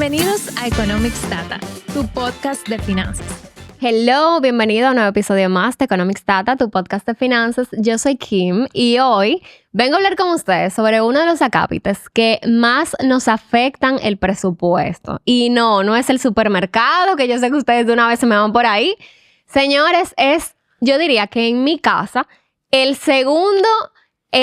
Bienvenidos a Economics Data, tu podcast de finanzas. Hello, bienvenido a un nuevo episodio más de Economics Data, tu podcast de finanzas. Yo soy Kim y hoy vengo a hablar con ustedes sobre uno de los acápites que más nos afectan el presupuesto. Y no es el supermercado, que yo sé que ustedes de una vez se me van por ahí. Señores, yo diría que en mi casa, el segundo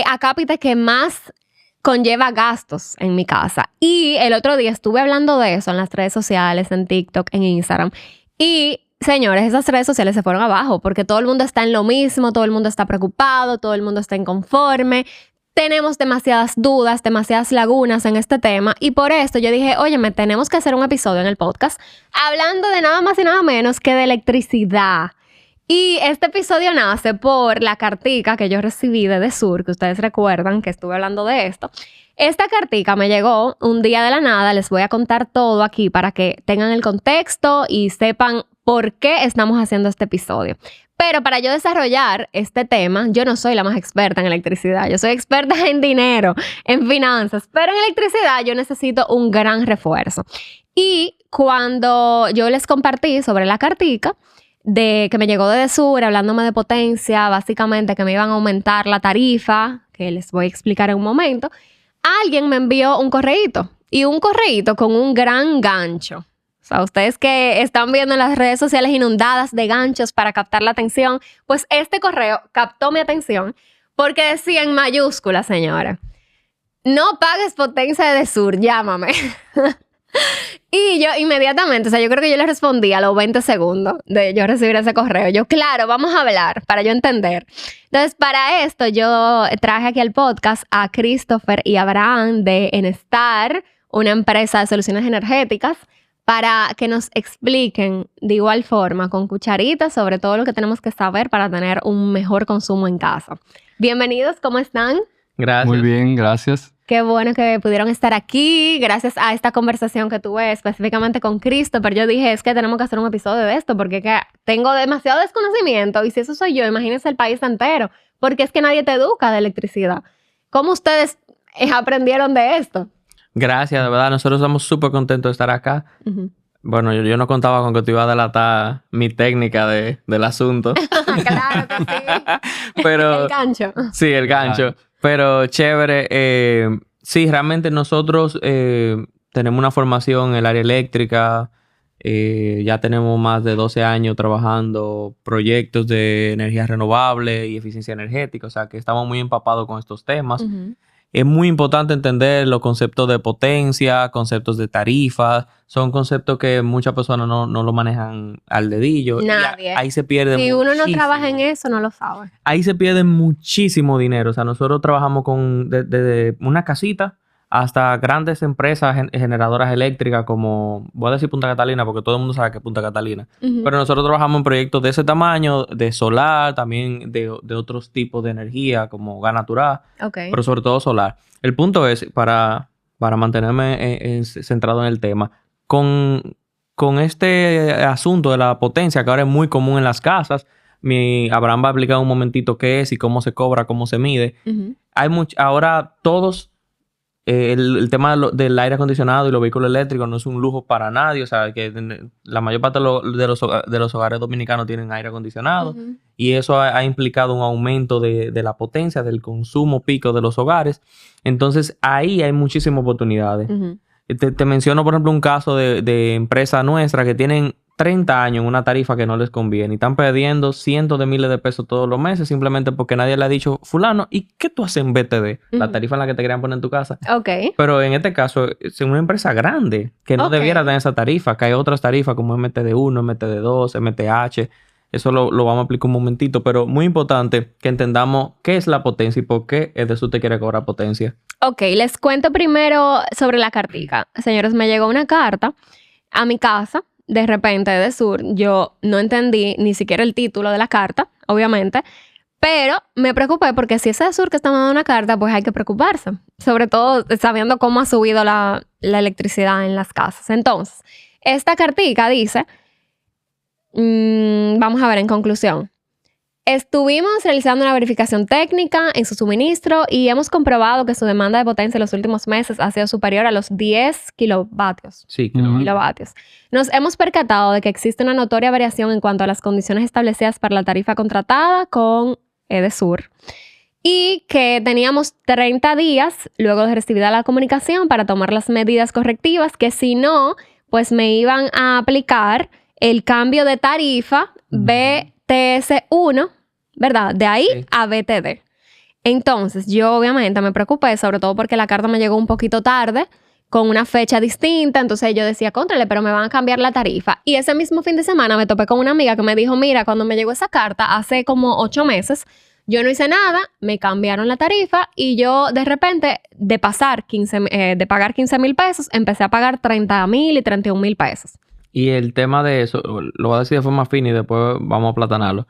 acápite que más conlleva gastos en mi casa. Y el otro día estuve hablando de eso en las redes sociales, en TikTok, en Instagram. Y, señores, esas redes sociales se fueron abajo porque todo el mundo está en lo mismo, todo el mundo está preocupado, todo el mundo está inconforme. Tenemos demasiadas dudas, demasiadas lagunas en este tema. Y por esto yo dije, óyeme, tenemos que hacer un episodio en el podcast hablando de nada más y nada menos que de electricidad. Y este episodio nace por la cartica que yo recibí de Desur, que ustedes recuerdan que estuve hablando de esto. Esta cartica me llegó un día de la nada, les voy a contar todo aquí para que tengan el contexto y sepan por qué estamos haciendo este episodio. Pero para yo desarrollar este tema, yo no soy la más experta en electricidad, yo soy experta en dinero, en finanzas, pero en electricidad yo necesito un gran refuerzo. Y cuando yo les compartí sobre la cartica, de que me llegó de Desur, hablándome de potencia, básicamente que me iban a aumentar la tarifa, que les voy a explicar en un momento, alguien me envió un correíto, y un correíto con un gran gancho. O sea, ustedes que están viendo en las redes sociales inundadas de ganchos para captar la atención, pues este correo captó mi atención porque decía en mayúsculas, señora, no pagues potencia de Desur, llámame. Y yo inmediatamente, o sea, yo creo que yo le respondí a los 20 segundos de yo recibir ese correo. Yo, claro, vamos a hablar para yo entender. Entonces, para esto yo traje aquí al podcast a Christopher y Abraham de Enestar, una empresa de soluciones energéticas, para que nos expliquen de igual forma, con cucharitas, sobre todo lo que tenemos que saber para tener un mejor consumo en casa. Bienvenidos, ¿cómo están? Gracias. Muy bien, gracias. Qué bueno que pudieron estar aquí, gracias a esta conversación que tuve específicamente con Christopher. Yo dije, es que tenemos que hacer un episodio de esto porque que tengo demasiado desconocimiento y si eso soy yo, imagínense el país entero, porque es que nadie te educa de electricidad. ¿Cómo ustedes aprendieron de esto? Gracias, de verdad, nosotros estamos súper contentos de estar acá. Uh-huh. Bueno, yo no contaba con que te iba a delatar mi técnica del asunto. Claro que sí. Pero, el gancho. Sí, el gancho. Pero chévere. Sí, realmente nosotros tenemos una formación en el área eléctrica. Ya tenemos más de 12 años trabajando proyectos de energía renovable y eficiencia energética. O sea, que estamos muy empapados con estos temas. Uh-huh. Es muy importante entender los conceptos de potencia, conceptos de tarifas. Son conceptos que muchas personas no lo manejan al dedillo. Nadie. Ahí se pierde Si uno no muchísimo. trabaja en eso, no lo sabe. Ahí se pierde muchísimo dinero. O sea, nosotros trabajamos desde una casita hasta grandes empresas generadoras eléctricas como, voy a decir Punta Catalina porque todo el mundo sabe que es Punta Catalina. Uh-huh. Pero nosotros trabajamos en proyectos de ese tamaño, de solar, también de otros tipos de energía como gas natural, Okay. pero sobre todo solar. El punto es, para mantenerme centrado en el tema, con este asunto de la potencia que ahora es muy común en las casas, Abraham va a explicar un momentito qué es y cómo se cobra, cómo se mide. Uh-huh. Ahora todos... El tema del aire acondicionado y los vehículos eléctricos no es un lujo para nadie. O sea, que la mayor parte de los hogares dominicanos tienen aire acondicionado. Uh-huh. Y eso ha implicado un aumento de la potencia, del consumo pico de los hogares. Entonces, ahí hay muchísimas oportunidades. Uh-huh. Te menciono, por ejemplo, un caso de empresa nuestra que tienen 30 años en una tarifa que no les conviene y están perdiendo cientos de miles de pesos todos los meses simplemente porque nadie le ha dicho, fulano, ¿y qué tú haces en BTD? La tarifa en la que te querían poner en tu casa. Okay. Pero en este caso, es una empresa grande que no debiera tener esa tarifa, que hay otras tarifas como MTD1, MTD2, MTH. Eso lo vamos a explicar un momentito, pero muy importante que entendamos qué es la potencia y por qué Desur te quiere cobrar potencia. Ok, les cuento primero sobre la cartica. Señores, me llegó una carta a mi casa, de repente, de Desur. Yo no entendí ni siquiera el título de la carta, obviamente, pero me preocupé porque si es Desur que está mandando una carta, pues hay que preocuparse. Sobre todo sabiendo cómo ha subido la electricidad en las casas. Entonces, esta cartica dice, vamos a ver en conclusión. Estuvimos realizando una verificación técnica en su suministro y hemos comprobado que su demanda de potencia en los últimos meses ha sido superior a los 10 kilovatios. Sí, Kilovatios. Nos hemos percatado de que existe una notoria variación en cuanto a las condiciones establecidas para la tarifa contratada con Edesur y que teníamos 30 días luego de recibida la comunicación para tomar las medidas correctivas, que si no, pues me iban a aplicar el cambio de tarifa BTS1, ¿verdad? De ahí Sí. a BTD. Entonces, yo obviamente me preocupé, sobre todo porque la carta me llegó un poquito tarde, con una fecha distinta. Entonces yo decía, cóntrale, pero me van a cambiar la tarifa. Y ese mismo fin de semana me topé con una amiga que me dijo, mira, cuando me llegó esa carta hace como 8 meses, yo no hice nada, me cambiaron la tarifa y yo de repente, de pagar 15,000 pesos, empecé a pagar 30,000 y 31,000 pesos. Y el tema de eso, lo voy a decir de forma fina y después vamos a aplatanarlo.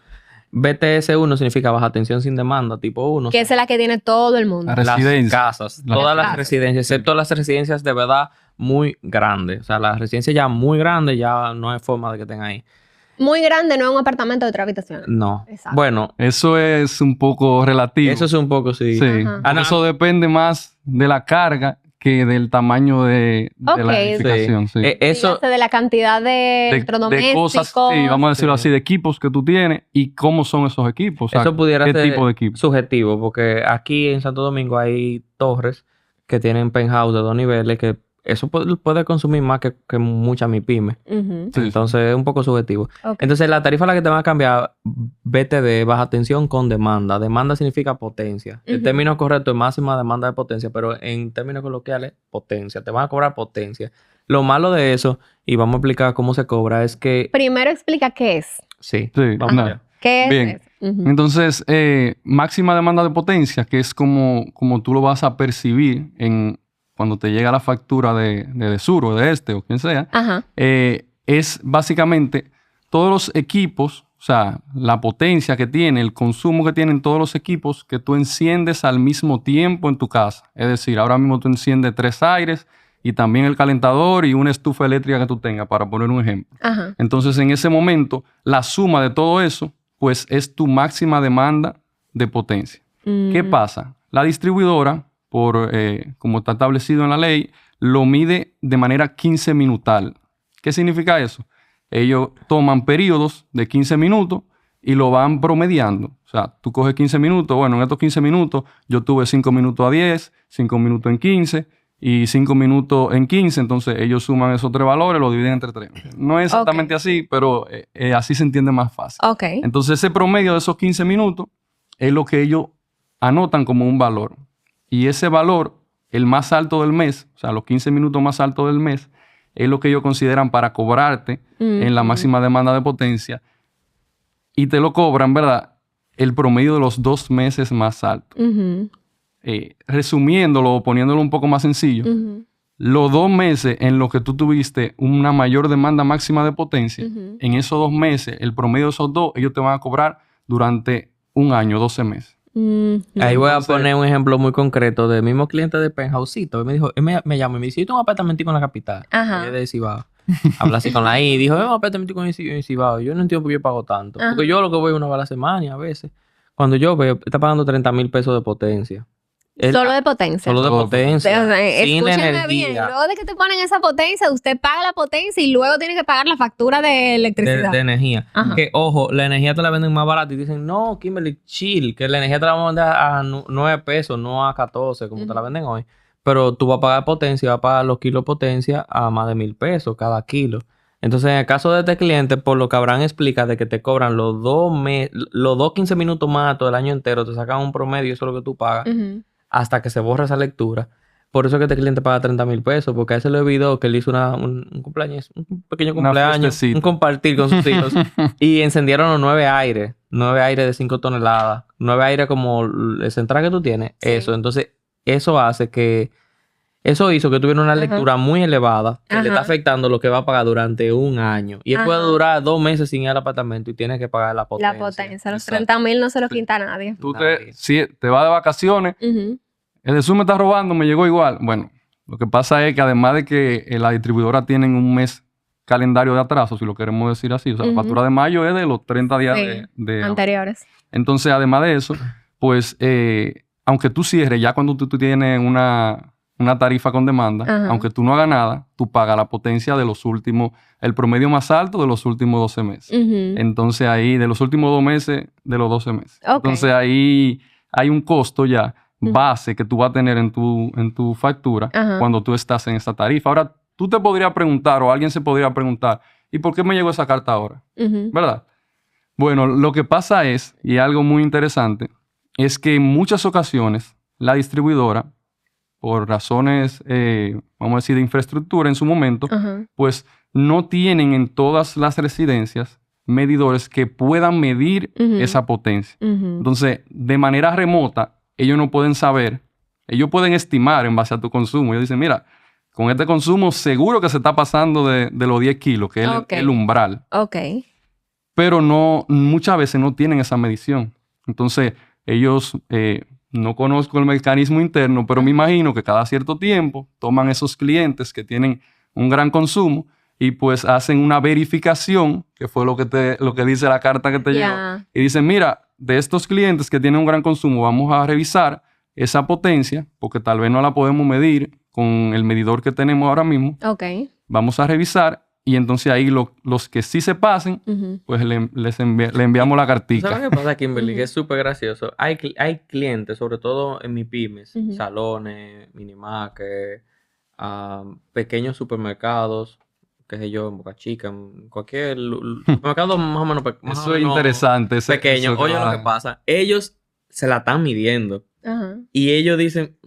BTS1 significa baja tensión sin demanda, tipo 1. Que esa es la que tiene todo el mundo. La Las residencia. casas, Las todas las casas. residencias, excepto las residencias de verdad muy grandes. O sea, las residencias ya muy grandes, ya no hay forma de que estén ahí. Muy grande, no es un apartamento de 3 habitaciones. No. Exacto. Bueno, Eso es un poco relativo. eso es un poco sí. Sí. Ajá. Porque eso depende más de la carga que del tamaño de Ok. la edificación. Sí. Eso, Dígase de la cantidad de electrodomésticos. cosas, sí, vamos a decirlo Sí. así, de equipos que tú tienes y cómo son esos equipos. O sea, eso pudiera qué ser tipo de equipos. subjetivo, porque aquí en Santo Domingo hay torres que tienen penthouse de 2 niveles que eso puede consumir más que mucha MIPYME. Ujú. Sí. Entonces es un poco subjetivo. Ok. Entonces la tarifa a la que te van a cambiar, BTD, baja tensión con demanda. Demanda significa potencia. El Ujú. término correcto es máxima demanda de potencia, pero en términos coloquiales, potencia. Te van a cobrar potencia. Lo malo de eso, y vamos a explicar cómo se cobra, es que... Primero explica qué es. Sí, Sí, vamos no. allá. ¿Qué es Bien. eso? Ujú. Entonces, máxima demanda de potencia, que es como tú lo vas a percibir cuando te llega la factura de Edesur o de o quien sea, Ajá. es básicamente todos los equipos, o sea, la potencia que tiene, el consumo que tienen todos los equipos que tú enciendes al mismo tiempo en tu casa. Es decir, ahora mismo tú enciendes 3 aires y también el calentador y una estufa eléctrica que tú tengas, para poner un ejemplo. Ajá. Entonces, en ese momento, la suma de todo eso, pues es tu máxima demanda de potencia. ¿Qué pasa? La distribuidora, como está establecido en la ley, lo mide de manera 15 minutal. ¿Qué significa eso? Ellos toman periodos de 15 minutos y lo van promediando. O sea, tú coges 15 minutos, bueno, en estos 15 minutos yo tuve 5 minutos a 10, 5 minutos en 15 y 5 minutos en 15. Entonces ellos suman esos 3 valores, lo dividen entre 3. No es exactamente así, pero así se entiende más fácil. Ok. Entonces ese promedio de esos 15 minutos es lo que ellos anotan como un valor. Y ese valor, el más alto del mes, o sea, los 15 minutos más altos del mes, es lo que ellos consideran para cobrarte en la máxima demanda de potencia. Y te lo cobran, ¿verdad? El promedio de los 2 meses más altos. Ujú. Resumiéndolo o poniéndolo un poco más sencillo, Ujú. los 2 meses en los que tú tuviste una mayor demanda máxima de potencia, Ujú. en esos 2 meses, el promedio de esos 2, ellos te van a cobrar durante un año, 12 meses. Ujú. Ahí voy a Entonces- poner un ejemplo muy concreto del mismo cliente de Penthouseito. Él me dijo, él me llamó y me dice, yo tengo un apartamentico en la capital. Ajá. Y es de Cibao. Habla así con la I. Dijo, un apartamentico en Cibao. Yo no entiendo por qué yo pago tanto. Ajá. Porque yo lo que voy una vez a la semana y a veces. Cuando yo veo, está pagando 30,000 pesos de potencia. Él- Solo de potencia. Solo de Solo de potencia. O sea, sin escúchenme bien. energía. Luego de que te ponen esa potencia, usted paga la potencia y luego tiene que pagar la factura de De, electricidad. de energía. Ajá. Que, ojo, la energía te la venden más barata y dicen, no, Kimberly, chill, que la energía te la vamos a vender a 9 pesos, no a 14, como te la venden hoy. Pero tú vas a pagar potencia, vas a pagar los kilos potencia a más de 1,000 pesos cada kilo. Entonces, en el caso de este cliente, por lo que Abraham explica de que te cobran los 2 15 minutos más todo el año entero, te sacan un promedio, eso es lo que tú pagas, Ujú. hasta que se borra esa lectura. Por eso es que este cliente paga 30,000 pesos, porque a él se le olvidó que él hizo un cumpleaños, un pequeño Una cumpleaños, fiestecita. un compartir con sus hijos. Y encendieron los 9 aires de 5 toneladas. 9 aires como el central que tú tienes. Sí. Eso. Entonces, eso hizo que tuviera una Ajá. lectura muy elevada que le está Ajá. afectando lo que va a pagar durante un año. Y él puede Ajá. durar 2 meses sin ir al apartamento y tiene que pagar la potencia. La potencia. Los Exacto. 30,000 no se lo quita a nadie. Tú Nadie. si te vas de vacaciones, Ujú. el de Zoom me está robando, me llegó igual. Bueno, lo que pasa es que además de que la distribuidora tienen un mes calendario de atraso, si lo queremos decir así. O sea, la factura de mayo es de los 30 días de anteriores. Entonces, además de eso, pues, aunque tú cierres, ya cuando tú tienes una tarifa con demanda, aunque tú no hagas nada, tú pagas la potencia de los últimos, el promedio más alto de los últimos 12 meses. Entonces, ahí, de los últimos 2 meses, de los 12 meses. Okay. Entonces, ahí hay un costo ya base que tú vas a tener en tu factura cuando tú estás en esa tarifa. Ahora, tú te podrías preguntar, o alguien se podría preguntar, ¿y por qué me llegó esa carta ahora? ¿Verdad? Bueno, lo que pasa es, y algo muy interesante, es que en muchas ocasiones la distribuidora, por razones, vamos a decir, de infraestructura en su momento, pues no tienen en todas las residencias medidores que puedan medir esa potencia. Entonces, de manera remota, ellos no pueden saber, ellos pueden estimar en base a tu consumo. Ellos dicen, mira, con este consumo seguro que se está pasando de los 10 kilos, que es el umbral. Pero no, muchas veces no tienen esa medición. Entonces, ellos, no conozco el mecanismo interno, pero me imagino que cada cierto tiempo toman esos clientes que tienen un gran consumo y pues hacen una verificación, que fue lo que dice la carta que te llegó. Y dicen, mira, de estos clientes que tienen un gran consumo, vamos a revisar esa potencia, porque tal vez no la podemos medir con el medidor que tenemos ahora mismo. Vamos a revisar y entonces ahí los que sí se pasen, pues le enviamos la cartica. ¿Sabes qué pasa, Kimberly? Que es súper gracioso. Hay clientes, sobre todo en MIPYMES, salones, minimarket, pequeños supermercados, qué sé yo, en Boca Chica, en cualquier supermercado más o menos pequeño. Eso es interesante. Pequeño. Oye, lo que pasa, ellos se la están midiendo. Y ellos dicen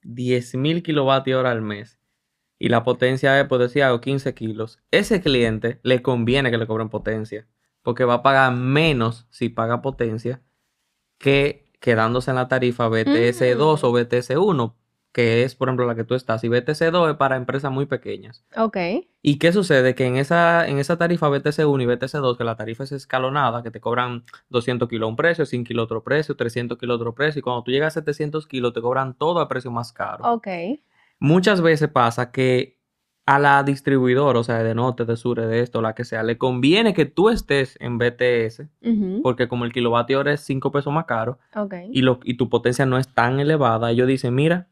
10,000 kilovatios hora al mes. Y la potencia es, pues decía, 15 kilos. Ese cliente le conviene que le cobren potencia. Porque va a pagar menos si paga potencia que quedándose en la tarifa BTS2 o BTS1, que es, por ejemplo, la que tú estás. Y BTS2 es para empresas muy pequeñas. ¿Y qué sucede? Que en esa tarifa BTS1 y BTS2, que la tarifa es escalonada, que te cobran 200 kilos a un precio, 100 kilos otro precio, 300 kilos otro precio. Y cuando tú llegas a 700 kilos, te cobran todo a precio más caro. Muchas veces pasa que a la distribuidora, o sea, de norte, de sur, de esto, la que sea, le conviene que tú estés en BTS, porque como el kilovatio hora es 5 pesos más caro, y tu potencia no es tan elevada, ellos dicen, mira,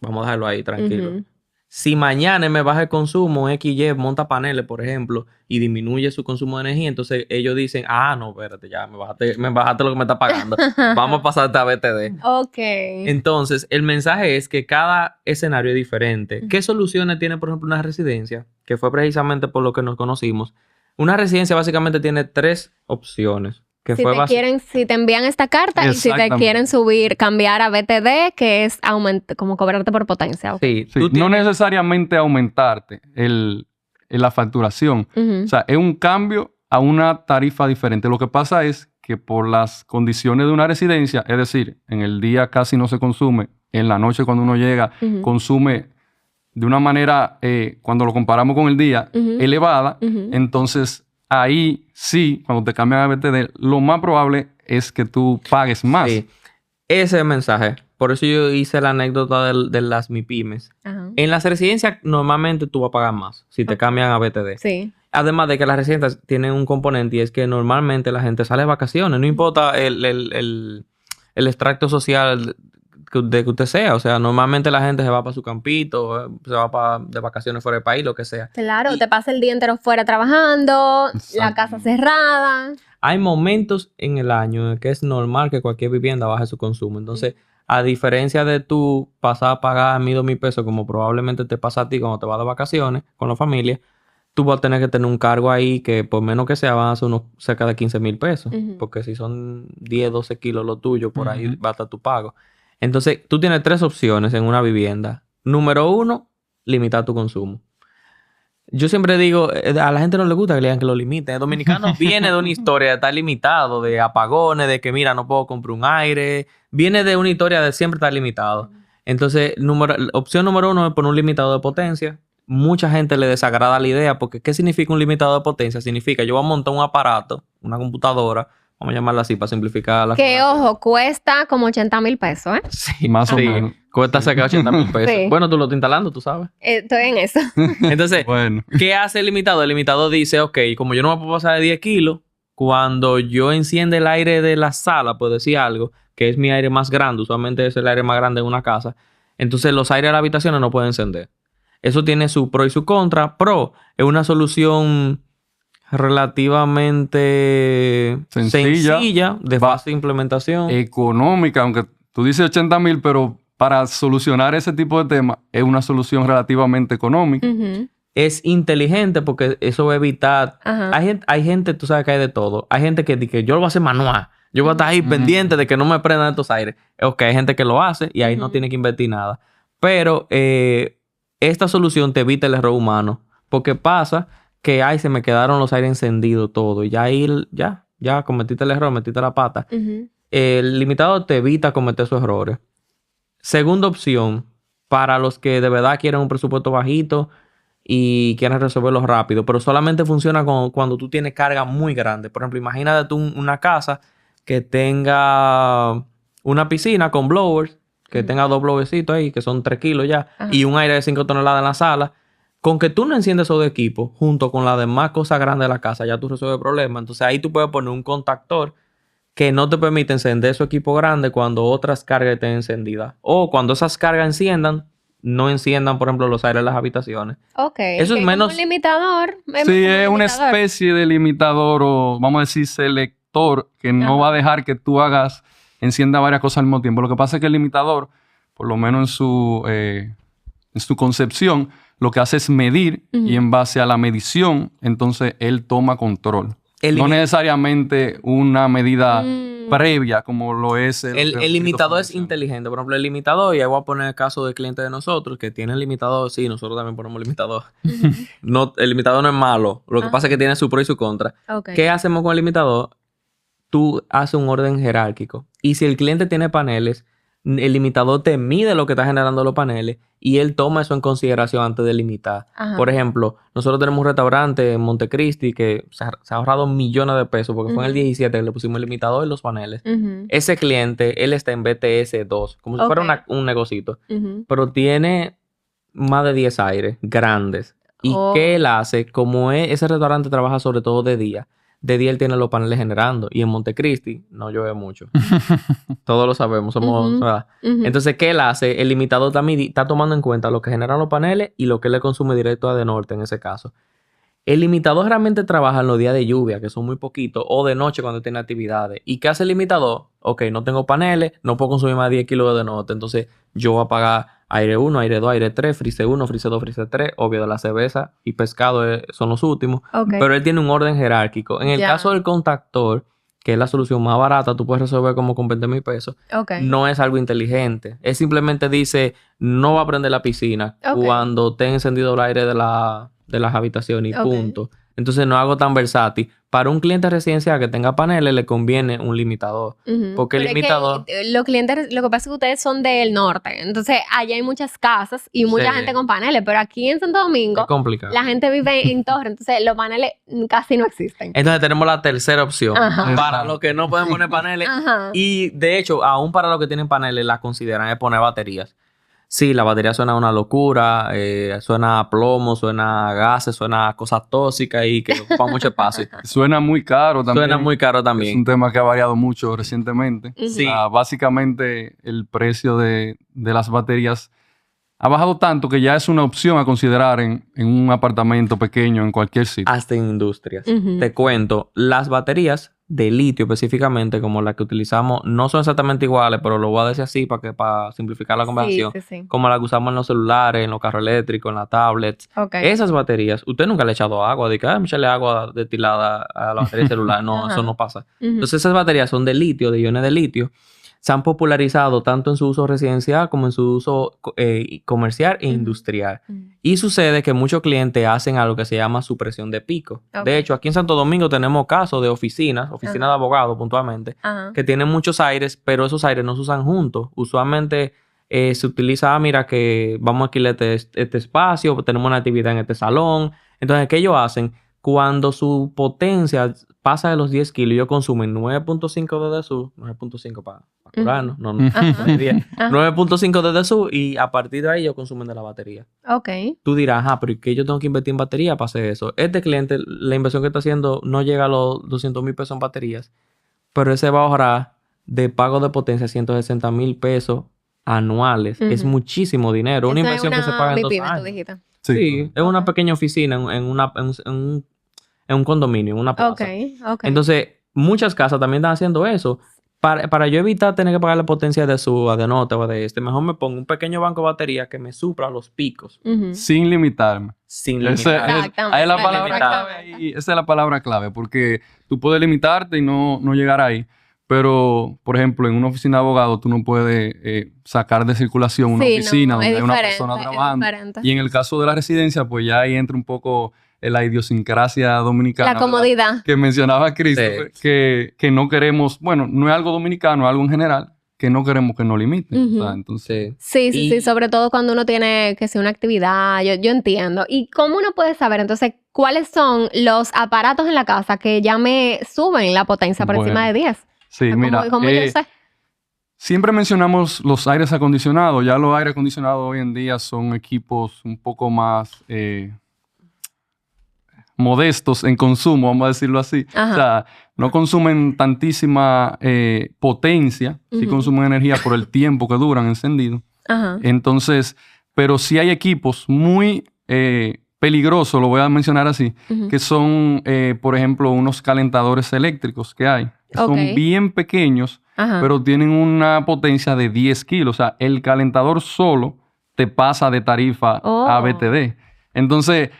vamos a dejarlo ahí, tranquilo. Si mañana me baja el consumo, XY monta paneles, por ejemplo, y disminuye su consumo de energía, entonces ellos dicen, no, espérate, ya, me bajaste lo que me está pagando. Vamos a pasarte a BTD. Entonces, el mensaje es que cada escenario es diferente. ¿Qué soluciones tiene, por ejemplo, una residencia? Que fue precisamente por lo que nos conocimos. Una residencia básicamente tiene 3 opciones. Si te envían esta carta y si te quieren cambiar a BTD, que es como cobrarte por potencia. Sí, no necesariamente aumentarte la facturación. O sea, es un cambio a una tarifa diferente. Lo que pasa es que por las condiciones de una residencia, es decir, en el día casi no se consume, en la noche cuando uno llega, consume de una manera, cuando lo comparamos con el día, elevada, entonces ahí sí, cuando te cambian a BTD, lo más probable es que tú pagues más. Sí. Ese es el mensaje. Por eso yo hice la anécdota de las MIPYMES. En las residencias, normalmente tú vas a pagar más si te cambian a BTD. Además de que las residencias tienen un componente y es que normalmente la gente sale de vacaciones. No importa el extracto social de que usted sea. O sea, normalmente la gente se va para su campito, se va de vacaciones fuera del país, lo que sea. Claro, te pasa el día entero fuera trabajando, la casa cerrada. Hay momentos en el año en que es normal que cualquier vivienda baje su consumo. Entonces, a diferencia de tú pasar a pagar 1,000 pesos, como probablemente te pasa a ti cuando te vas de vacaciones con la familia, tú vas a tener que tener un cargo ahí que por menos que sea van a ser unos cerca de 15,000 pesos. Porque si son 10, 12 kilos lo tuyo, por ahí va a estar tu pago. Entonces, tú tienes 3 opciones en una vivienda. Número 1, limitar tu consumo. Yo siempre digo, a la gente no le gusta que le digan que lo limiten. El dominicano viene de una historia de estar limitado, de apagones, de que mira, no puedo comprar un aire. Viene de una historia de siempre estar limitado. Entonces, opción número 1 es poner un limitador de potencia. Mucha gente le desagrada la idea porque ¿qué significa un limitador de potencia? Significa yo voy a montar un aparato, una computadora, vamos Vamos a llamarla así para simplificar la Que, información. ojo, cuesta como 80,000 pesos, ¿eh? Sí, Más o sí. menos. Cuesta cerca de 80,000 pesos. Sí. Bueno, tú lo estás instalando, tú sabes. Estoy en eso. Entonces, Bueno. ¿qué hace el limitador? El limitador dice, ok, como yo no me puedo pasar de 10 kilos, cuando yo enciende el aire de la sala, puedo decir algo, que es mi aire más grande, usualmente es el aire más grande de una casa, entonces los aires de las habitaciones no pueden encender. Eso tiene su pro y su contra. Pro es una solución relativamente sencilla de fácil implementación. Económica, aunque tú dices 80,000, pero para solucionar ese tipo de temas es una solución relativamente económica. Ujú. Es inteligente porque eso va a evitar... Ajá. Hay gente, tú sabes que hay de todo. Hay gente que dice que yo lo voy a hacer manual. Yo voy a estar ahí pendiente de que no me prendan estos aires. Ok, hay gente que lo hace y ahí no tiene que invertir nada. Pero esta solución te evita el error humano. Porque pasa que, ay, se me quedaron los aires encendidos todo. Y ya ahí, ya cometiste el error, metiste la pata. Ujú. El limitador te evita cometer esos errores. Segunda opción, para los que de verdad quieren un presupuesto bajito y quieren resolverlo rápido, pero solamente funciona cuando tú tienes carga muy grande. Por ejemplo, imagínate tú una casa que tenga una piscina con blowers, que tenga 2 blowercitos ahí, que son 3 kilos ya, Ajá. y un aire de 5 toneladas en la sala. Con que tú no enciendes esos dos equipos, junto con las demás cosas grandes de la casa, ya tú resuelves el problema. Entonces ahí tú puedes poner un contactor que no te permite encender su equipo grande cuando otras cargas estén encendidas. O cuando esas cargas enciendan, no enciendan, por ejemplo, los aires de las habitaciones. Ok. Eso es que menos- como un limitador. Sí, es una especie de limitador o vamos a decir selector que no va a dejar que tú encienda varias cosas al mismo tiempo. Lo que pasa es que el limitador, por lo menos en su concepción, lo que hace es medir y en base a la medición, entonces él toma control. No necesariamente una medida previa como lo es El limitador es inteligente. Por ejemplo, el limitador, y ahí voy a poner el caso del cliente de nosotros, que tiene el limitador. Sí, nosotros también ponemos limitador. No, el limitador no es malo. Lo que pasa es que tiene su pro y su contra. Ok. ¿Qué hacemos con el limitador? Tú haces un orden jerárquico. Y si el cliente tiene paneles, el limitador te mide lo que está generando los paneles y él toma eso en consideración antes de limitar. Ajá. Por ejemplo, nosotros tenemos un restaurante en Montecristi que se ha ahorrado millones de pesos porque fue en el 17 que le pusimos el limitador y los paneles. Ujú. Ese cliente, él está en BTS 2, como si fuera Ok. un negocito, Ujú. pero tiene más de 10 aires grandes. ¿Y Oh. qué él hace? Como ese restaurante trabaja sobre todo de día él tiene los paneles generando. Y en Montecristi no llueve mucho. Todos lo sabemos, somos... Ujú. ¿verdad? Ujú. Entonces, ¿qué él hace? El limitador también está tomando en cuenta lo que generan los paneles y lo que le consume directo a de norte en ese caso. El limitador realmente trabaja en los días de lluvia, que son muy poquitos, o de noche cuando tiene actividades. ¿Y qué hace el limitador? Ok, no tengo paneles, no puedo consumir más de 10 kilos de norte. Entonces, yo voy a apagar aire 1, aire 2, aire 3, freezer 1, freezer 2, freezer 3. Obvio, de la cerveza y pescado son los últimos. Ok. Pero él tiene un orden jerárquico. En el Ya. caso del contactor, que es la solución más barata, tú puedes resolver como con 20,000 pesos. Ok. No es algo inteligente. Él simplemente dice, no va a prender la piscina Ok. cuando esté encendido el aire de las habitaciones y Ok. punto. Entonces no es algo tan versátil. Para un cliente residencial que tenga paneles le conviene un limitador. Ujú. Porque el Pero es que, limitador... los clientes, lo que pasa es que ustedes son del norte, entonces allá hay muchas casas y mucha Sí. gente con paneles, pero aquí en Santo Domingo Es complicado. la gente vive en torre, entonces los paneles casi no existen. Entonces tenemos la tercera opción. Ajá. Para los que no pueden poner paneles. Ajá. Y de hecho, aún para los que tienen paneles, la consideran es poner baterías. Sí, la batería suena una locura, suena a plomo, suena a gases, suena a cosas tóxicas y que ocupan mucho espacio. Suena muy caro también. Suena muy caro Es un también. tema que ha variado mucho recientemente. Ujú. Sí. Básicamente, el precio de las baterías ha bajado tanto que ya es una opción a considerar en un apartamento pequeño, en cualquier sitio. Hasta en industrias. Ujú. Te cuento, las baterías de litio específicamente, como las que utilizamos, no son exactamente iguales, pero lo voy a decir así para simplificar la conversación. Sí, sí, sí. Como las que usamos en los celulares, en los carros eléctricos, en las tablets. Ok. Esas baterías, usted nunca le ha echado agua, de que echarle agua destilada a la batería celular. No, Ajá. eso no pasa. Ujú. Entonces esas baterías son de litio, de iones de litio. Se han popularizado tanto en su uso residencial como en su uso comercial e Ujú. industrial. Ujú. Y sucede que muchos clientes hacen algo que se llama supresión de pico. Ok. De hecho, aquí en Santo Domingo tenemos casos de oficinas Ajá. de abogados puntualmente, Ajá. que tienen muchos aires, pero esos aires no se usan juntos. Usualmente se utiliza, mira, que vamos a alquilar este espacio, tenemos una actividad en este salón. Entonces, ¿qué ellos hacen? cuando su potencia pasa de los 10 kilos, ellos consumen 9.5 de DSU, 9.5 para curarnos, no, Ajá. 10, Ajá. 9.5 de DSU y a partir de ahí ellos consumen de la batería. Ok. Tú dirás, pero ¿y qué yo tengo que invertir en batería para hacer eso? Este cliente, la inversión que está haciendo no llega a los 200,000 pesos en baterías, pero ese va a ahorrar de pago de potencia 160,000 pesos anuales. Es Ujú. muchísimo dinero. Una Eso inversión es que se paga en 2 MIPYME, tú años. dijiste. Sí, es una Ok. pequeña oficina en un condominio, en una plaza. Ok. Entonces, muchas casas también están haciendo eso. Para yo evitar tener que pagar la potencia de su, de nota o de mejor me pongo un pequeño banco de batería que me supra los picos Ujú. Sin limitarme. sin Ese- limitar. Exactamente. ahí es la Sin palabra limitar. clave. Esa es la palabra clave, porque tú puedes limitarte y no llegar ahí. Pero, por ejemplo, en una oficina de abogado tú no puedes sacar de circulación una Sí, oficina no, donde es hay una diferente, persona es trabajando. diferente. Y en el caso de la residencia, pues ya ahí entra un poco la idiosincrasia dominicana. La comodidad. ¿verdad? Que mencionaba Christopher, que no queremos, bueno, no es algo dominicano, es algo en general, que no queremos que nos limiten. Ujú. O sea, entonces, Sí, Y- sobre todo cuando uno tiene que hacer una actividad, yo entiendo. ¿Y cómo uno puede saber entonces cuáles son los aparatos en la casa que ya me suben la potencia por encima Bueno, de 10? sí, mira, ¿Cómo yo sé? siempre mencionamos los aires acondicionados. Ya los aires acondicionados hoy en día son equipos un poco más modestos en consumo, vamos a decirlo así. Ajá. O sea, no consumen tantísima potencia, sí Ujú. consumen energía por el tiempo que duran encendidos. Ajá. Entonces, pero sí hay equipos muy peligrosos, lo voy a mencionar así, Ujú. que son, por ejemplo, unos calentadores eléctricos que hay. Que Ok. son bien pequeños, Ajá. pero tienen una potencia de 10 kilos. O sea, el calentador solo te pasa de tarifa Oh. a BTD. Entonces,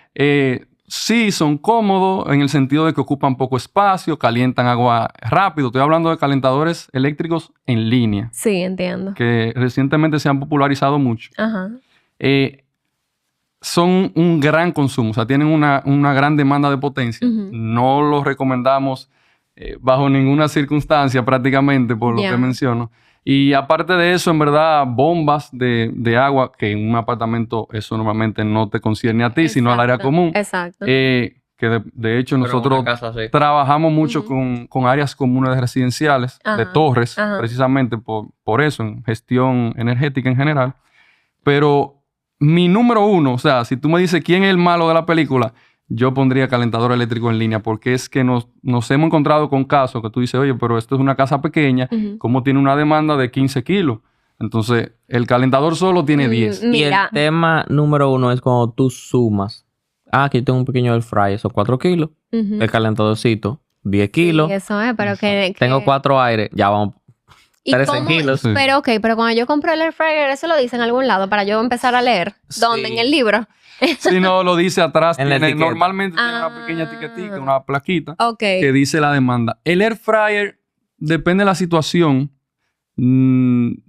sí son cómodos en el sentido de que ocupan poco espacio, calientan agua rápido. Estoy hablando de calentadores eléctricos en línea, Sí, entiendo. que recientemente se han popularizado mucho. Ajá. Son un gran consumo, o sea, tienen una gran demanda de potencia. Ujú. No los recomendamos bajo ninguna circunstancia prácticamente, por lo Ya. que menciono. Y aparte de eso, en verdad, bombas de agua, que en un apartamento eso normalmente no te concierne a ti, sino al área Exacto, común. Exacto. Que de hecho Pero en nosotros una casa así. trabajamos mucho Ujú. con áreas comunes residenciales, de Ajá, torres, ajá. precisamente por eso, en gestión energética en general. Pero mi número uno, o sea, si tú me dices quién es el malo de la película, yo pondría calentador eléctrico en línea, porque es que nos hemos encontrado con casos que tú dices, oye, pero esto es una casa pequeña, Ujú. ¿cómo tiene una demanda de 15 kilos? Entonces, el calentador solo tiene 10. Y el Mira, tema número 1 es cuando tú sumas. Aquí tengo un pequeño air fryer, son 4 kilos. ujú. El calentadorcito, 10 Sí, kilos. eso es, pero que... Tengo 4 aires, ya vamos. ¿Y 13 cómo? kilos. Sí. Pero pero cuando yo compro el air fryer, eso lo dice en algún lado para yo empezar a leer. ¿Dónde? Sí. En el libro. Si no, lo dice atrás, En la etiqueta. normalmente tiene una Ah. pequeña etiquetica, una plaquita, Ok. que dice la demanda. El air fryer, depende de la situación,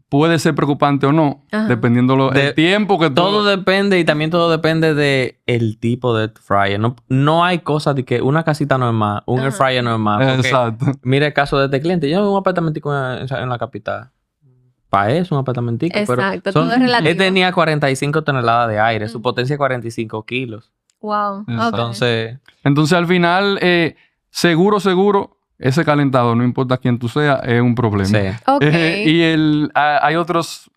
puede ser preocupante o no, Ajá. dependiendo De- el tiempo que tú... Todo depende y también todo depende de el tipo de air fryer. No hay cosas de que una casita no es más, un air Ajá. fryer no es más. Porque Exacto. mira el caso de este cliente. Yo tengo un apartamentico en la capital. Para eso, un apartamentico. Exacto, pero todo es relativo. él tenía 45 toneladas de aire. Su potencia es 45 kilos. Wow. Ok. Entonces, Entonces, al final, seguro, ese calentador, no importa quién tú seas, es un problema. sí. Ok. Y hay otros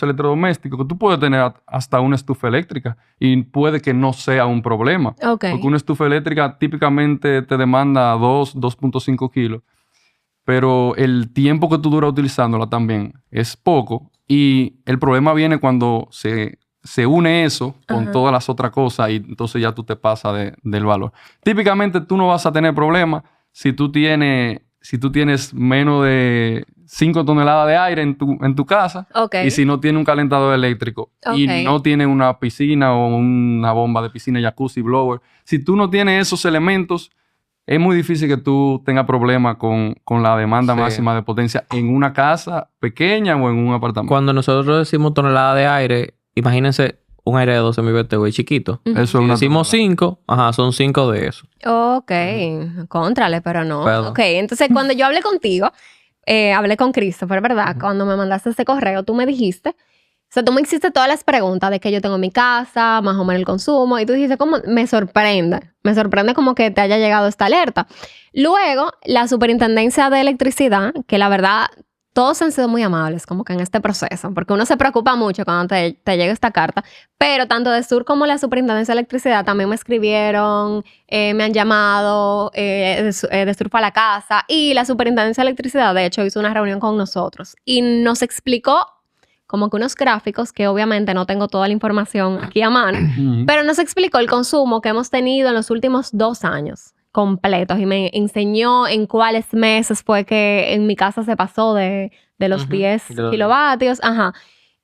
electrodomésticos que tú puedes tener hasta una estufa eléctrica y puede que no sea un problema. Ok. Porque una estufa eléctrica típicamente te demanda 2.5 kilos. Pero el tiempo que tú duras utilizándola también es poco. Y el problema viene cuando se une eso con Ajá. todas las otras cosas y entonces ya tú te pasas del valor. Típicamente tú no vas a tener problemas si tú tienes menos de 5 toneladas de aire en tu casa Ok. y si no tiene un calentador eléctrico y Ok. no tiene una piscina o una bomba de piscina, jacuzzi, blower. Si tú no tienes esos elementos, es muy difícil que tú tengas problemas con la demanda Sí. máxima de potencia en una casa pequeña o en un apartamento. Cuando nosotros decimos tonelada de aire, imagínense un aire de 12,000 BTU chiquito. Ujú. Eso es Si una decimos tonelada. 5, son 5 de eso. Ok, contrale, pero no. Perdón. Ok, entonces cuando yo hablé contigo, hablé con Christopher, ¿verdad? Ujú. Cuando me mandaste ese correo, tú me dijiste sea, tú me hiciste todas las preguntas de que yo tengo en mi casa, más o menos el consumo, y tú dijiste, ¿cómo? Me sorprende como que te haya llegado esta alerta. Luego, la Superintendencia de Electricidad, que la verdad, todos han sido muy amables como que en este proceso, porque uno se preocupa mucho cuando te llega esta carta, pero tanto de Sur como la Superintendencia de Electricidad también me escribieron, me han llamado, de Sur para la casa, y la Superintendencia de Electricidad, de hecho, hizo una reunión con nosotros y nos explicó como que unos gráficos, que obviamente no tengo toda la información aquí a mano, pero nos explicó el consumo que hemos tenido en los últimos 2 años completos y me enseñó en cuáles meses fue que en mi casa se pasó de los 10 kilovatios. Ajá.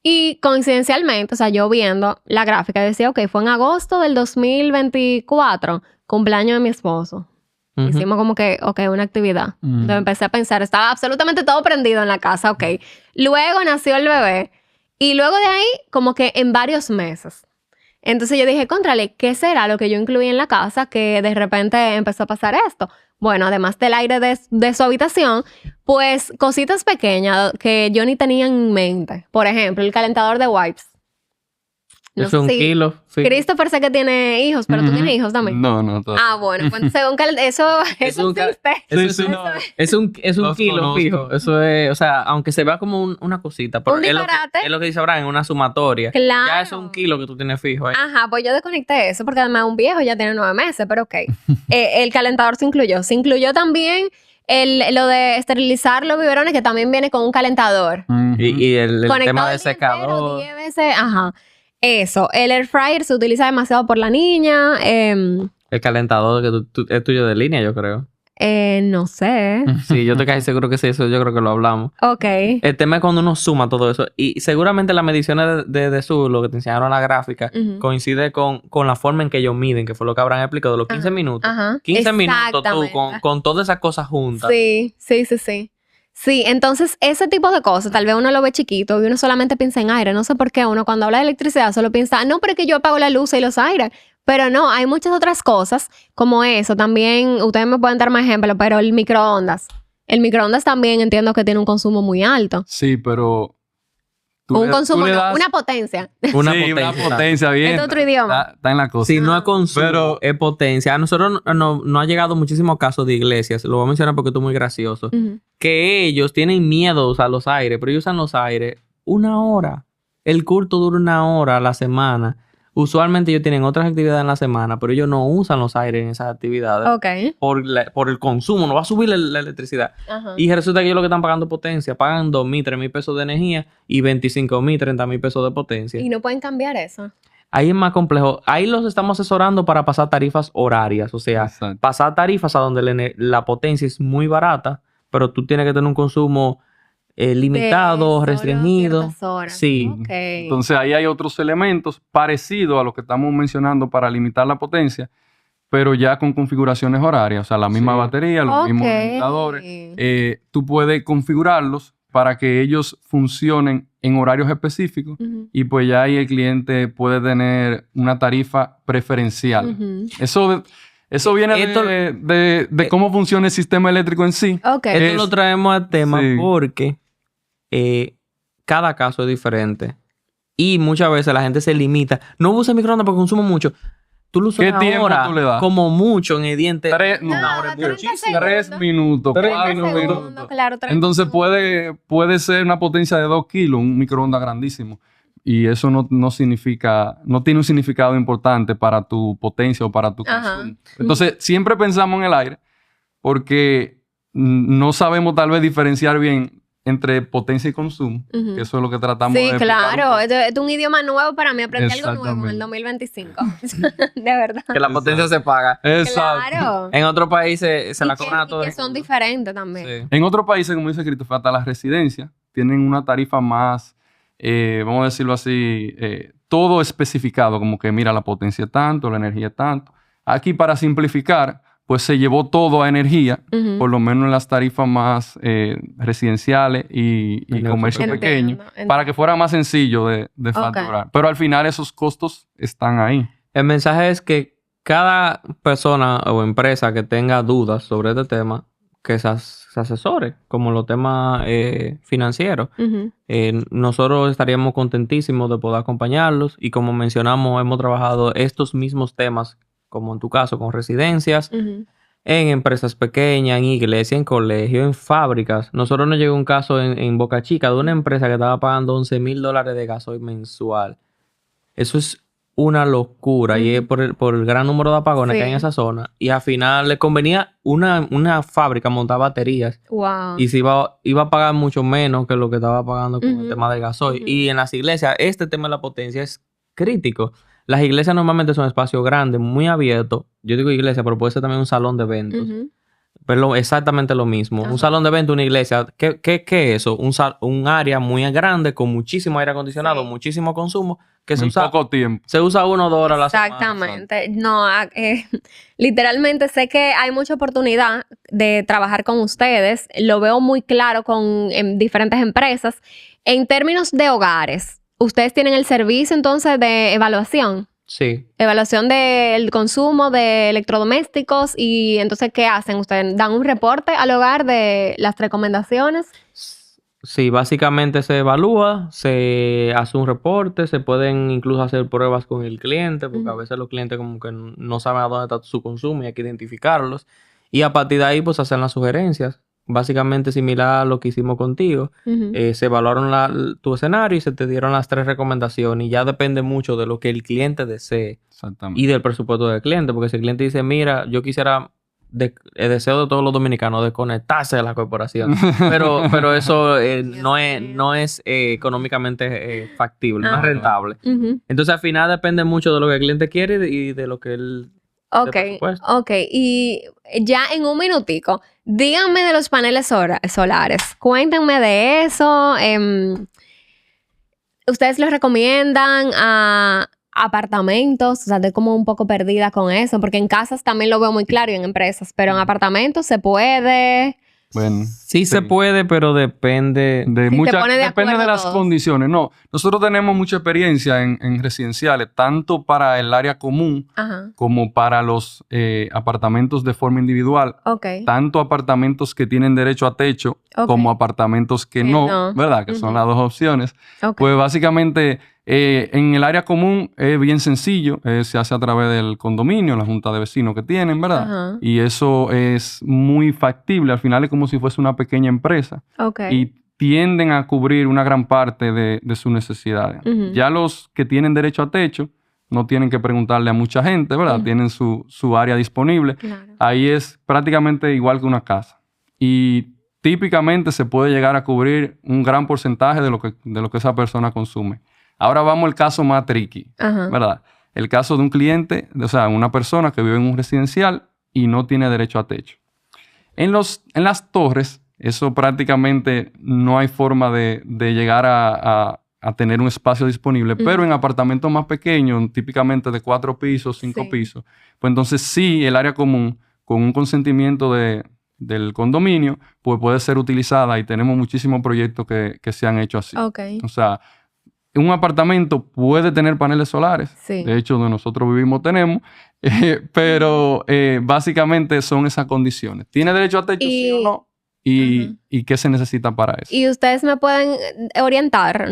Y coincidencialmente, o sea, yo viendo la gráfica, decía, ok, fue en agosto del 2024, cumpleaños de mi esposo. Hicimos como que, ok, una actividad. Entonces empecé a pensar, estaba absolutamente todo prendido en la casa, ok. Luego nació el bebé y luego de ahí, como que en varios meses. Entonces yo dije, contrale, ¿qué será lo que yo incluí en la casa que de repente empezó a pasar esto? Bueno, además del aire de su habitación, pues cositas pequeñas que yo ni tenía en mente. Por ejemplo, el calentador de wipes. No es un sé si kilo. Sí. Christopher sé que tiene hijos, pero tú tienes hijos también. No, todavía. Ah, bueno, pues según eso existe. Es un Los kilo conozco. fijo. Eso es, o sea, aunque se vea como una cosita, pero Un disparate. es lo que dice Abraham, en una sumatoria. Claro. Ya es un kilo que tú tienes fijo ahí. Ajá, pues yo desconecté eso porque además un viejo ya tiene 9 meses, pero ok. El calentador se incluyó. Se incluyó también lo de esterilizar los biberones, que también viene con un calentador. Y el Conectado tema de el día entero, secador. 10 veces, ajá. Eso. El air fryer se utiliza demasiado por la niña. El calentador que es tuyo de línea, yo creo. No sé. Sí, yo estoy casi seguro que sí, eso yo creo que lo hablamos. Ok. El tema es cuando uno suma todo eso. Y seguramente las mediciones de Sur, lo que te enseñaron en la gráfica, coincide con la forma en que ellos miden, que fue lo que habrán explicado, los 15 minutos. Ajá. 15 minutos tú Exactamente. con todas esas cosas juntas. Sí. Sí, entonces ese tipo de cosas, tal vez uno lo ve chiquito y uno solamente piensa en aire. No sé por qué uno cuando habla de electricidad solo piensa, no, pero es que yo apago la luz y los aires. Pero no, hay muchas otras cosas como eso. También, ustedes me pueden dar más ejemplos, pero el microondas. El microondas también entiendo que tiene un consumo muy alto. Sí, pero... Consumo, no, una potencia. Una sí, potencia. una potencia, bien. Es otro idioma. Está en la cosa. Si no es consumo, Pero- es potencia. A nosotros no ha llegado muchísimos casos de iglesias. Lo voy a mencionar porque esto es muy gracioso. Que ellos tienen miedo a usar los aires, pero ellos usan los aires 1 hora. El culto dura 1 hora a la semana. Usualmente ellos tienen otras actividades en la semana, pero ellos no usan los aires en esas actividades. Ok. Por el consumo, no va a subir la electricidad. Ajá. Y resulta que ellos lo que están pagando potencia, pagan 2,000, 3,000 pesos de energía y 25,000, 30,000 pesos de potencia. Y no pueden cambiar eso. Ahí es más complejo. Ahí los estamos asesorando para pasar tarifas horarias. O sea, Exacto. pasar tarifas a donde la potencia es muy barata, pero tú tienes que tener un consumo limitado, De restringido. ciertas horas. Sí. Ok. Entonces ahí hay otros elementos parecidos a lo que estamos mencionando para limitar la potencia, pero ya con configuraciones horarias, o sea, la misma Sí. batería, los mismos Ok. limitadores. Tú puedes configurarlos para que ellos funcionen en horarios específicos y pues ya ahí el cliente puede tener una tarifa preferencial. Eso viene Esto- de cómo funciona el sistema eléctrico en sí. Ok. Esto lo traemos al tema Sí. porque cada caso es diferente. Y muchas veces la gente se limita. No usa microondas porque consumo mucho. Tú lo usas ¿Qué una tiempo hora, tú le das? como mucho en el diente. 3 Nada, 30 segundos. minutos, 30 4 segundos, minutos. claro, 30 Entonces segundos. puede ser una potencia de 2 kilos, un microondas grandísimo. Y eso no significa, no tiene un significado importante para tu potencia o para tu Ajá. consumo. Entonces, siempre pensamos en el aire porque no sabemos tal vez diferenciar bien entre potencia y consumo, Ujú. que eso es lo que tratamos Sí, de explicar un claro. poco. Es un idioma nuevo para mí. Aprendí algo nuevo en el Exactamente. 2025. De verdad. Que la potencia se paga. Exacto. Claro. En otros países se la cobran a Y todo que el son mundo. diferentes también. Sí. En otros países, como dice Christopher, hasta las residencias tienen una tarifa más, vamos a decirlo así, todo especificado, como que mira, la potencia es tanto, la energía es tanto. Aquí, para simplificar, pues se llevó todo a energía, Ujú. por lo menos en las tarifas más residenciales y Entiendo. comercio Entiendo, pequeño, entiendo. para que fuera más sencillo de facturar. Pero al final esos costos están ahí. El mensaje es que cada persona o empresa que tenga dudas sobre este tema, que se asesore, como los temas financieros. Ujú. Nosotros estaríamos contentísimos de poder acompañarlos y como mencionamos, hemos trabajado estos mismos temas, como en tu caso, con residencias, Ujú. en empresas pequeñas, en iglesias, en colegios, en fábricas. Nosotros nos llegó un caso en Boca Chica de una empresa que estaba pagando $11,000 de gasoil mensual. Eso es una locura y es por el gran número de apagones que hay en Sí. esa zona. Y al final le convenía una fábrica montar baterías Wow. y se iba a pagar mucho menos que lo que estaba pagando con el tema del gasoil. Ujú. Y en las iglesias, este tema de la potencia es crítico. Las iglesias normalmente son espacios grandes, muy abiertos. Yo digo iglesia, pero puede ser también un salón de eventos. Ujú. Pero exactamente lo mismo. Ajá. Un salón de eventos, una iglesia. ¿Qué es eso? Un área muy grande con muchísimo aire acondicionado, Sí. muchísimo consumo, que En poco tiempo. se usa 1 o 2 horas a la semana. Exactamente. No, literalmente sé que hay mucha oportunidad de trabajar con ustedes. Lo veo muy claro en diferentes empresas. En términos de hogares, ¿ustedes tienen el servicio entonces de evaluación? Sí. Evaluación del consumo de electrodomésticos y entonces, ¿qué hacen? ¿Ustedes dan un reporte al hogar de las recomendaciones? Sí, básicamente se evalúa, se hace un reporte, se pueden incluso hacer pruebas con el cliente, porque a veces los clientes como que no saben a dónde está su consumo y hay que identificarlos. Y a partir de ahí, pues hacen las sugerencias. Básicamente similar a lo que hicimos contigo. Ujú. Se evaluaron tu escenario y se te dieron las 3 recomendaciones. Y ya depende mucho de lo que el cliente desee Exactamente. y del presupuesto del cliente. Porque si el cliente dice, mira, yo quisiera, el deseo de todos los dominicanos, desconectarse de la corporación. Pero eso no es económicamente factible, no es Ajá. rentable. Ujú. Entonces, al final depende mucho de lo que el cliente quiere y de lo que él... Ok, presupuesto. ok. Y ya en un minutico, díganme de los paneles solares. Cuéntenme de eso. ¿Ustedes los recomiendan a apartamentos? O sea, estoy como un poco perdida con eso, porque en casas también lo veo muy claro y en empresas, pero en apartamentos se puede. Bueno, Sí se puede, pero depende... de Si se muchas, pone de depende de acuerdo las todos. condiciones. No, nosotros tenemos mucha experiencia en residenciales, tanto para el área común Ajá. como para los apartamentos de forma individual. Ok. Tanto apartamentos que tienen derecho a techo Ok. como apartamentos que Que no, no. ¿verdad? Que son Ujú. las dos opciones. Ok. Pues básicamente en el área común es bien sencillo, se hace a través del condominio, la junta de vecinos que tienen, ¿verdad? Ajá. Y eso es muy factible, al final es como si fuese una pequeña empresa Ok. y tienden a cubrir una gran parte de sus necesidades. Ujú. Ya los que tienen derecho a techo no tienen que preguntarle a mucha gente, ¿verdad? Ujú. Tienen su área disponible. Claro. Ahí es prácticamente igual que una casa. Y típicamente se puede llegar a cubrir un gran porcentaje de lo que esa persona consume. Ahora vamos al caso más tricky, Ajá. ¿verdad? El caso de un cliente, o sea, una persona que vive en un residencial y no tiene derecho a techo. En las torres, eso prácticamente no hay forma de llegar a tener un espacio disponible, pero en apartamentos más pequeños, típicamente de 4 pisos, 5 Sí. pisos, pues entonces sí, el área común, con un consentimiento del condominio, pues puede ser utilizada y tenemos muchísimos proyectos que se han hecho así. Ok. O sea, un apartamento puede tener paneles solares. Sí. De hecho, donde nosotros vivimos tenemos. Pero básicamente son esas condiciones. ¿Tiene derecho a techo, sí o no? ¿Y qué se necesita para eso? Y ustedes nos pueden orientar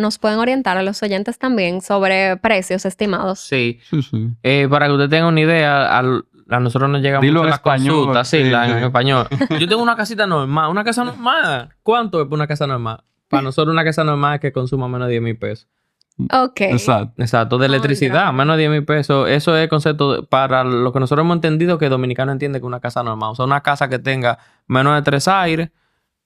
a los oyentes también sobre precios estimados. Sí. Sí, sí. Para que usted tenga una idea, a nosotros nos llegan Dilo mucho en las español, consultas. Sí, sí, en sí. español. Yo tengo una casita normal. ¿Una casa normal? ¿Cuánto es por una casa normal? Para nosotros una casa normal es que consuma menos de 10,000 pesos. Ok. Exacto. Exacto, de electricidad, Contra. menos de 10,000 pesos. Eso es el concepto para lo que nosotros hemos entendido que el dominicano entiende que una casa normal. O sea, una casa que tenga menos de 3 aires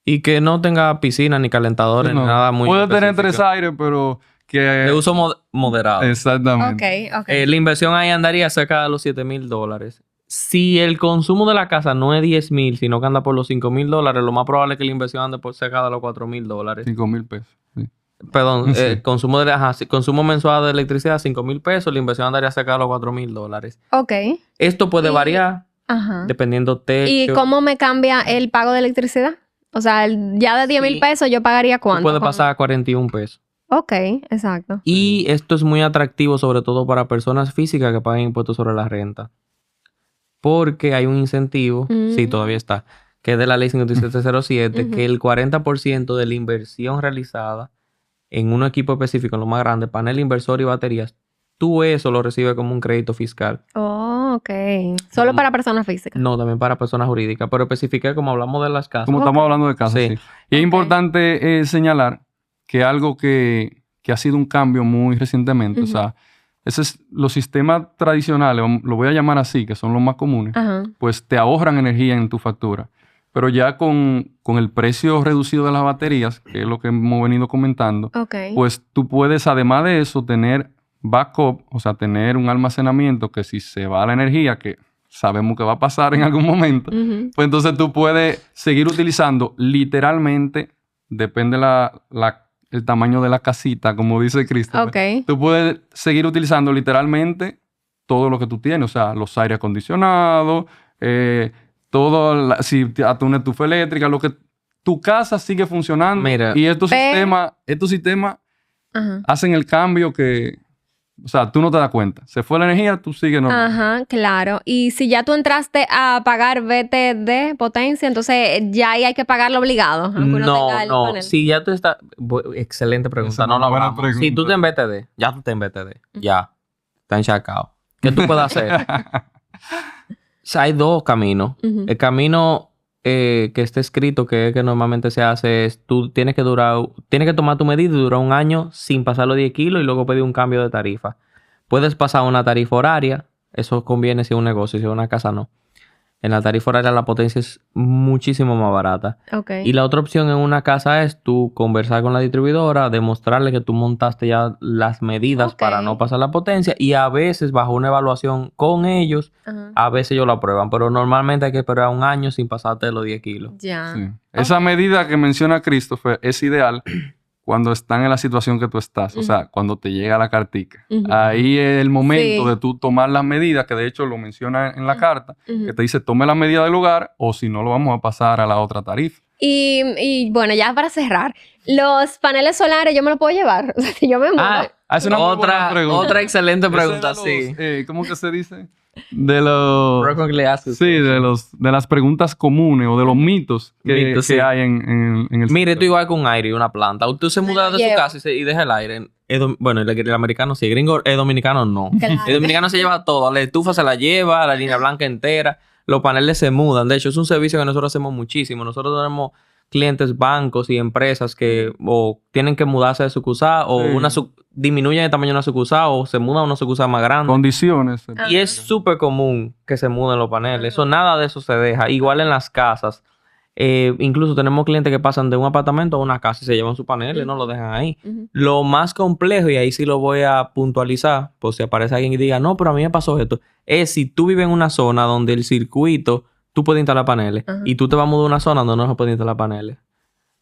y que no tenga piscina ni calentadores Sí, no. ni nada muy Puede tener específico. 3 aires, pero que... De uso moderado. Exactamente. Ok. La inversión ahí andaría cerca de los $7,000. Si el consumo de la casa no es 10,000, sino que anda por los $5,000, lo más probable es que la inversión ande por cerca de los $4,000. 5,000 pesos. Sí. Perdón, Sí. consumo mensual de electricidad, $5,000, la inversión andaría cerca de los $4,000. Ok. Esto puede Y- variar Ajá. dependiendo techo. ¿Y cómo me cambia el pago de electricidad? O sea, ya de 10,000 Sí. pesos yo pagaría Tú cuánto. puede pasar a 41 pesos. Ok, exacto. Y esto es muy atractivo sobre todo para personas físicas que pagan impuestos sobre la renta. Porque hay un incentivo, sí, todavía está, que es de la ley 5707, que el 40% de la inversión realizada en un equipo específico, en lo más grande, panel inversor y baterías, tú eso lo recibes como un crédito fiscal. Oh, ok. Solo para personas físicas. No, también para personas jurídicas, pero especifiqué como hablamos de las casas. Como estamos hablando de casas, Sí. sí. Y es Ok. importante señalar que algo que ha sido un cambio muy recientemente, o sea, los sistemas tradicionales, lo voy a llamar así, que son los más comunes, Ajá. pues te ahorran energía en tu factura. Pero ya con el precio reducido de las baterías, que es lo que hemos venido comentando, Ok. pues tú puedes, además de eso, tener backup, o sea, tener un almacenamiento que si se va la energía, que sabemos que va a pasar en algún momento, Ujú. pues entonces tú puedes seguir utilizando literalmente, depende el tamaño de la casita, como dice Christopher. Ok. Tú puedes seguir utilizando literalmente todo lo que tú tienes, o sea, los aire acondicionados, si hasta una estufa eléctrica, lo que tu casa sigue funcionando. Mira. Y estos sistemas Ajá. hacen el cambio que, o sea, tú no te das cuenta. Se fue la energía, tú sigues normal. Ajá, claro. Y si ya tú entraste a pagar BTD potencia, entonces ya ahí hay que pagarlo obligado. Aunque uno tenga el No. panel. Si ya tú estás... Excelente pregunta. Esa es No una lo buena hablamos. pregunta. Si tú te en BTD, ya tú te en BTD. Ya. Está enchacado. ¿Qué tú puedes hacer? O sea, hay dos caminos. Ujú. El camino que está escrito, que es que normalmente se hace, es tú tienes que tomar tu medida y durar un año sin pasar los 10 kilos y luego pedir un cambio de tarifa. Puedes pasar una tarifa horaria. Eso conviene si es un negocio, si es una casa no. En la tarifa horaria la potencia es muchísimo más barata. Ok. Y la otra opción en una casa es tú conversar con la distribuidora, demostrarle que tú montaste ya las medidas Ok. para no pasar la potencia y a veces bajo una evaluación con ellos, Ajá. a veces ellos lo aprueban, pero normalmente hay que esperar un año sin pasarte de los 10 kilos. Ya. Sí. Esa medida que menciona Christopher es ideal cuando están en la situación que tú estás, o sea, cuando te llega la cartica. Ujú. Ahí es el momento Sí. de tú tomar las medidas, que de hecho lo menciona en la carta, Ujú. que te dice tome la medida del lugar o si no lo vamos a pasar a la otra tarifa. Y bueno, ya para cerrar, los paneles solares yo me los puedo llevar. O sea, si yo me mudo. Es una muy buena otra pregunta. excelente Ese pregunta, de los, sí. ¿cómo que se dice? De los... Frequently asked Sí, de las preguntas comunes o de los mitos que Mitos, sí. hay en el Mire, sector. tú igual con un aire y una planta. Usted se muda de su llevo. casa y deja el aire. Bueno, el americano sí, el gringo, el dominicano no. Claro. El dominicano se lleva todo. La estufa se la lleva, la línea blanca entera. Los paneles se mudan. De hecho, es un servicio que nosotros hacemos muchísimo. Nosotros tenemos clientes, bancos y empresas que o tienen que mudarse de sucursal o Sí. disminuyen el tamaño de una sucursal o se mudan a una sucursal más grande. Condiciones. Y es súper común que se muden los paneles. Eso, nada de eso se deja. Igual en las casas. Incluso tenemos clientes que pasan de un apartamento a una casa y se llevan sus paneles, no lo dejan ahí. Ujú. Lo más complejo, y ahí sí lo voy a puntualizar, por si aparece alguien y diga, no, pero a mí me pasó esto, es si tú vives en una zona donde el circuito, tú puedes instalar paneles, Ajá. y tú te vas a mudar a una zona donde no se puede instalar paneles.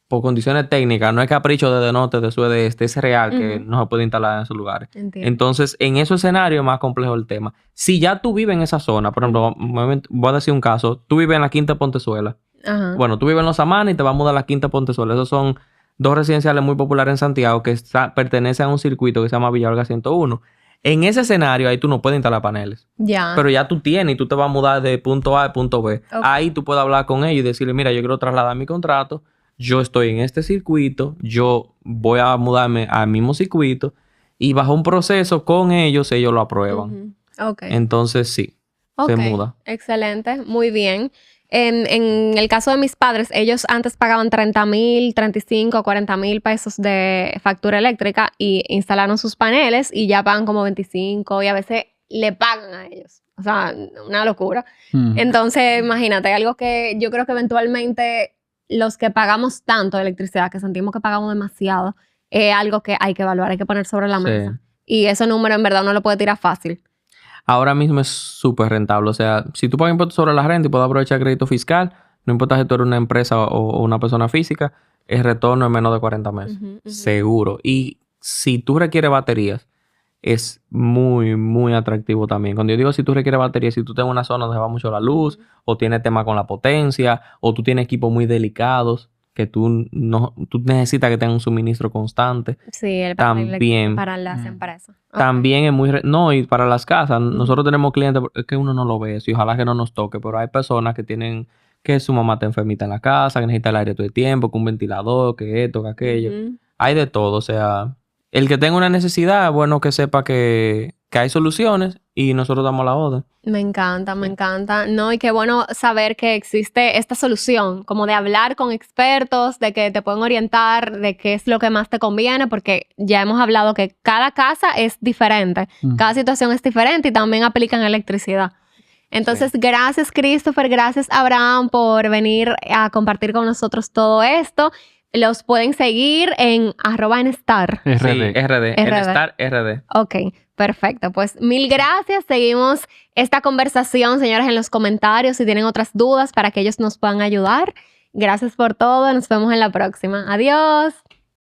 Por condiciones técnicas, no es capricho de norte, de sur, de este, es real que Ujú. no se puede instalar en esos lugares. Entiendo. Entonces, en esos escenarios es más complejo el tema. Si ya tú vives en esa zona, por ejemplo, voy a decir un caso, tú vives en la Quinta Pontezuela. Ajá. Bueno, tú vives en Los Amanes y te vas a mudar a la Quinta Pontezuela. Esos son dos residenciales muy populares en Santiago que pertenecen a un circuito que se llama Villa Olga 101. En ese escenario, ahí tú no puedes instalar paneles. Ya. Pero ya tú tienes y tú te vas a mudar de punto A a punto B. Ok. Ahí tú puedes hablar con ellos y decirle, mira, yo quiero trasladar mi contrato. Yo estoy en este circuito. Yo voy a mudarme al mismo circuito. Y bajo un proceso con ellos lo aprueban. Ujú. Ok. Entonces, sí, se Ok. muda. Excelente. Muy bien. En el caso de mis padres, ellos antes pagaban 30,000, 35, 40,000 pesos de factura eléctrica y instalaron sus paneles y ya pagan como 25 y a veces le pagan a ellos. O sea, una locura. Entonces, imagínate, algo que yo creo que eventualmente los que pagamos tanto de electricidad, que sentimos que pagamos demasiado, es algo que hay que evaluar, hay que poner sobre la Sí. mesa. Y ese número en verdad no lo puede tirar fácil. Ahora mismo es súper rentable. O sea, si tú pagas impuestos sobre la renta y puedes aprovechar crédito fiscal, no importa si tú eres una empresa o una persona física, el retorno es menos de 40 meses. Ujú, ujú. Seguro. Y si tú requieres baterías, es muy, muy atractivo también. Cuando yo digo si tú requieres baterías, si tú tienes una zona donde se va mucho la luz, o tienes tema con la potencia, o tú tienes equipos muy delicados, que tú necesitas que tengan un suministro constante. Sí, el panel eléctrico También. para las empresas. Ok. También es muy... No, y para las casas, nosotros tenemos clientes, es que uno no lo ve eso y ojalá que no nos toque, pero hay personas que tienen que su mamá está enfermita en la casa, que necesita el aire todo el tiempo, que un ventilador, que esto, que aquello. Ujú. Hay de todo, o sea, el que tenga una necesidad, es bueno que sepa que hay soluciones y nosotros damos la orden. Me encanta, me encanta. No, y qué bueno saber que existe esta solución, como de hablar con expertos, de que te pueden orientar de qué es lo que más te conviene, porque ya hemos hablado que cada casa es diferente, cada situación es diferente y también aplica en electricidad. Entonces, gracias Christopher, gracias Abraham por venir a compartir con nosotros todo esto. Los pueden seguir en @enstar. RD. Sí, RD. Star RD. Ok, perfecto. Pues mil gracias. Seguimos esta conversación, señores, en los comentarios si tienen otras dudas para que ellos nos puedan ayudar. Gracias por todo. Nos vemos en la próxima. Adiós.